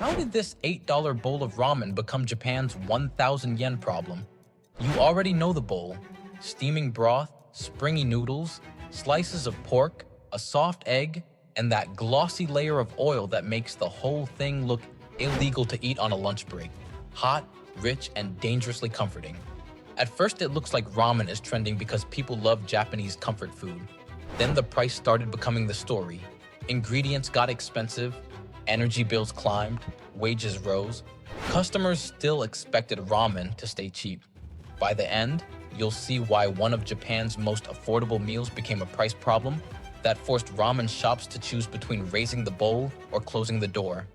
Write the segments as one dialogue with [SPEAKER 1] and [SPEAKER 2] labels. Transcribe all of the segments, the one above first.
[SPEAKER 1] How did this $8 bowl of ramen become Japan's 1,000 yen problem? You already know the bowl. Steaming broth, springy noodles, slices of pork, a soft egg, and that glossy layer of oil that makes the whole thing look illegal to eat on a lunch break. Hot, rich, and dangerously comforting. At first, it looks like ramen is trending because people love Japanese comfort food. Then the price started becoming the story. Ingredients got expensive, energy bills climbed, wages rose. Customers still expected ramen to stay cheap. By the end, you'll see why one of Japan's most affordable meals became a price problem that forced ramen shops to choose between raising the bowl or closing the door.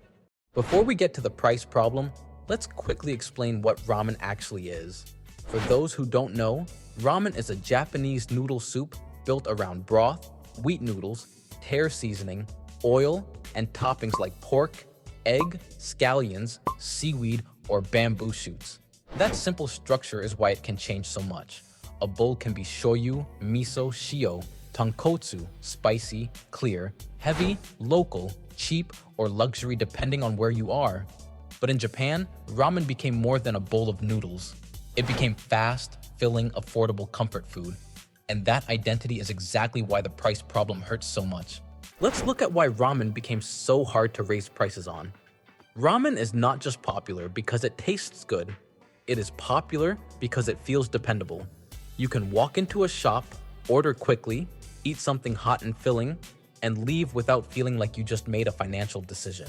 [SPEAKER 1] Before we get to the price problem, let's quickly explain what ramen actually is. For those who don't know, ramen is a Japanese noodle soup built around broth, wheat noodles, tare seasoning, oil, and toppings like pork, egg, scallions, seaweed, or bamboo shoots. That simple structure is why it can change so much. A bowl can be shoyu, miso, shio, tonkotsu, spicy, clear, heavy, local, cheap, or luxury depending on where you are. But in Japan, ramen became more than a bowl of noodles. It became fast, filling, affordable comfort food. And that identity is exactly why the price problem hurts so much. Let's look at why ramen became so hard to raise prices on. Ramen is not just popular because it tastes good. It is popular because it feels dependable. You can walk into a shop, order quickly, eat something hot and filling, and leave without feeling like you just made a financial decision.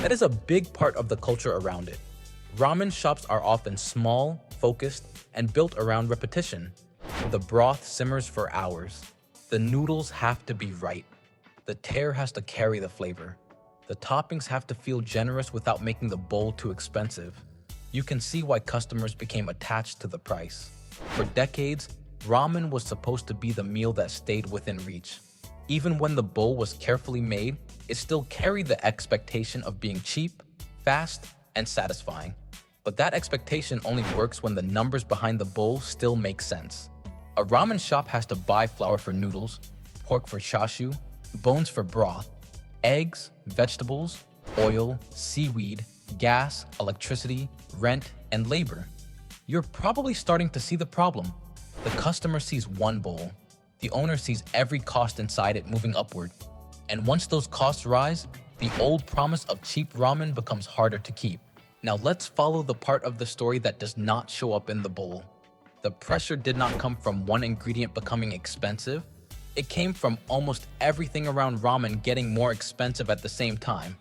[SPEAKER 1] That is a big part of the culture around it. Ramen shops are often small, focused, and built around repetition. The broth simmers for hours. The noodles have to be right. The tare has to carry the flavor. The toppings have to feel generous without making the bowl too expensive. You can see why customers became attached to the price. For decades, ramen was supposed to be the meal that stayed within reach. Even when the bowl was carefully made, it still carried the expectation of being cheap, fast, and satisfying. But that expectation only works when the numbers behind the bowl still make sense. A ramen shop has to buy flour for noodles, pork for chashu, bones for broth, eggs, vegetables, oil, seaweed, gas, electricity, rent, and labor. You're probably starting to see the problem. The customer sees one bowl. The owner sees every cost inside it moving upward. And once those costs rise, the old promise of cheap ramen becomes harder to keep. Now let's follow the part of the story that does not show up in the bowl. The pressure did not come from one ingredient becoming expensive. It came from almost everything around ramen getting more expensive at the same time,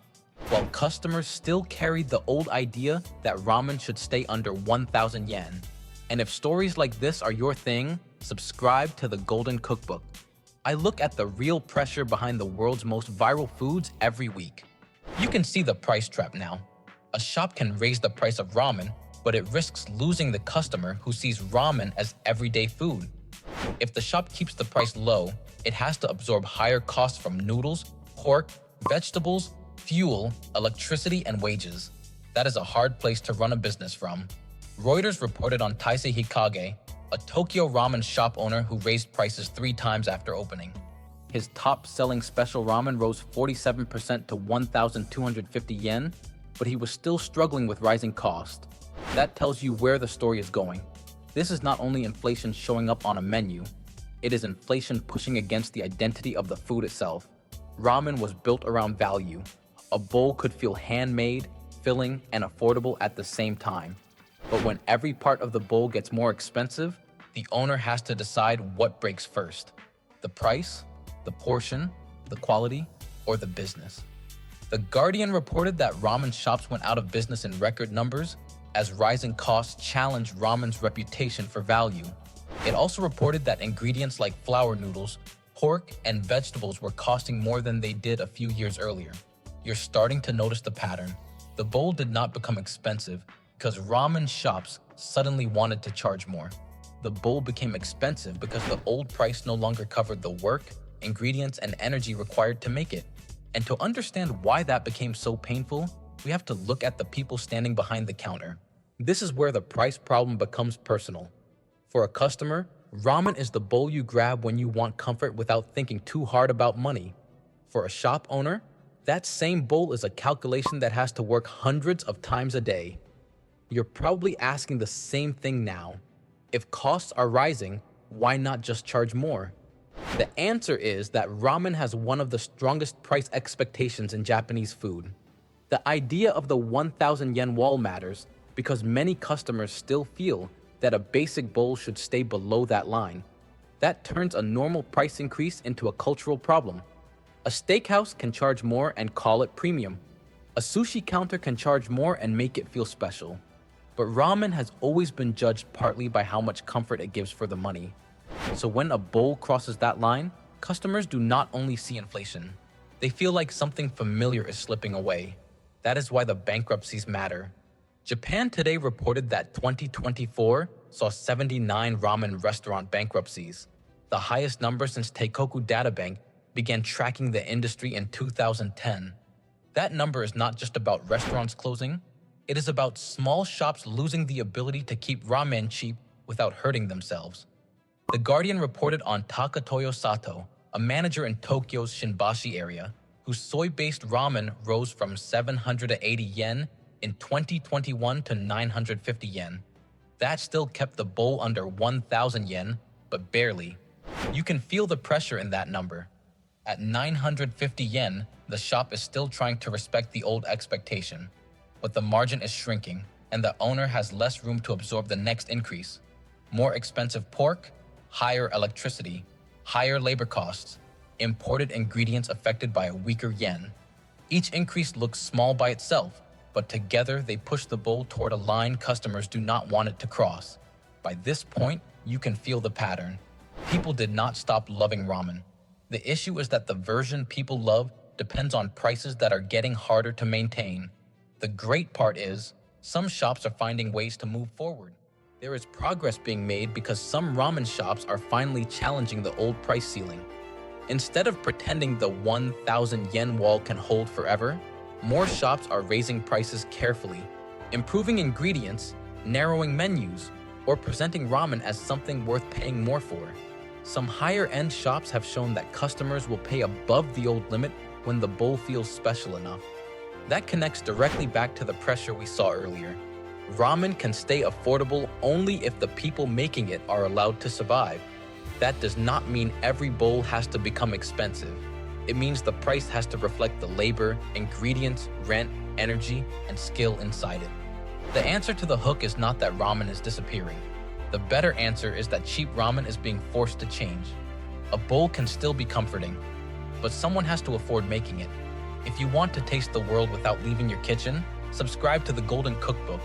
[SPEAKER 1] while customers still carried the old idea that ramen should stay under 1,000 yen. And if stories like this are your thing, subscribe to the Golden Cookbook. I look at the real pressure behind the world's most viral foods every week. You can see the price trap now. A shop can raise the price of ramen, but it risks losing the customer who sees ramen as everyday food. If the shop keeps the price low, it has to absorb higher costs from noodles, pork, vegetables, fuel, electricity, and wages. That is a hard place to run a business from. Reuters reported on Taisei Hikage, a Tokyo ramen shop owner who raised prices 3 times after opening. His top-selling special ramen rose 47% to 1,250 yen, but he was still struggling with rising costs. That tells you where the story is going. This is not only inflation showing up on a menu, it is inflation pushing against the identity of the food itself. Ramen was built around value. A bowl could feel handmade, filling, and affordable at the same time. But when every part of the bowl gets more expensive, the owner has to decide what breaks first: the price, the portion, the quality, or the business. The Guardian reported that ramen shops went out of business in record numbers as rising costs challenged ramen's reputation for value. It also reported that ingredients like flour noodles, pork, and vegetables were costing more than they did a few years earlier. You're starting to notice the pattern. The bowl did not become expensive because ramen shops suddenly wanted to charge more. The bowl became expensive because the old price no longer covered the work, ingredients, and energy required to make it. And to understand why that became so painful, we have to look at the people standing behind the counter. This is where the price problem becomes personal. For a customer, ramen is the bowl you grab when you want comfort without thinking too hard about money. For a shop owner, That same bowl is a calculation that has to work hundreds of times a day. You're probably asking the same thing now. If costs are rising, why not just charge more? The answer is that ramen has one of the strongest price expectations in Japanese food. The idea of the 1,000 yen wall matters because many customers still feel that a basic bowl should stay below that line. That turns a normal price increase into a cultural problem. A steakhouse can charge more and call it premium. A sushi counter can charge more and make it feel special. But ramen has always been judged partly by how much comfort it gives for the money. So when a bowl crosses that line, customers do not only see inflation, they feel like something familiar is slipping away. That is why the bankruptcies matter. Japan Today reported that 2024 saw 79 ramen restaurant bankruptcies, the highest number since Teikoku Databank began tracking the industry in 2010. That number is not just about restaurants closing, it is about small shops losing the ability to keep ramen cheap without hurting themselves. The Guardian reported on Takatoyo Sato, a manager in Tokyo's Shinbashi area, whose soy-based ramen rose from 780 yen in 2021 to 950 yen. That still kept the bowl under 1,000 yen, but barely. You can feel the pressure in that number. At 950 yen, the shop is still trying to respect the old expectation, but the margin is shrinking, and the owner has less room to absorb the next increase. More expensive pork, higher electricity, higher labor costs, imported ingredients affected by a weaker yen. Each increase looks small by itself, but together they push the bowl toward a line customers do not want it to cross. By this point, you can feel the pattern. People did not stop loving ramen. The issue is that the version people love depends on prices that are getting harder to maintain. The great part is, some shops are finding ways to move forward. There is progress being made because some ramen shops are finally challenging the old price ceiling. Instead of pretending the 1,000 yen wall can hold forever, more shops are raising prices carefully, improving ingredients, narrowing menus, or presenting ramen as something worth paying more for. Some higher-end shops have shown that customers will pay above the old limit when the bowl feels special enough. That connects directly back to the pressure we saw earlier. Ramen can stay affordable only if the people making it are allowed to survive. That does not mean every bowl has to become expensive. It means the price has to reflect the labor, ingredients, rent, energy, and skill inside it. The answer to the hook is not that ramen is disappearing. The better answer is that cheap ramen is being forced to change. A bowl can still be comforting, but someone has to afford making it. If you want to taste the world without leaving your kitchen, subscribe to the Golden Cookbook.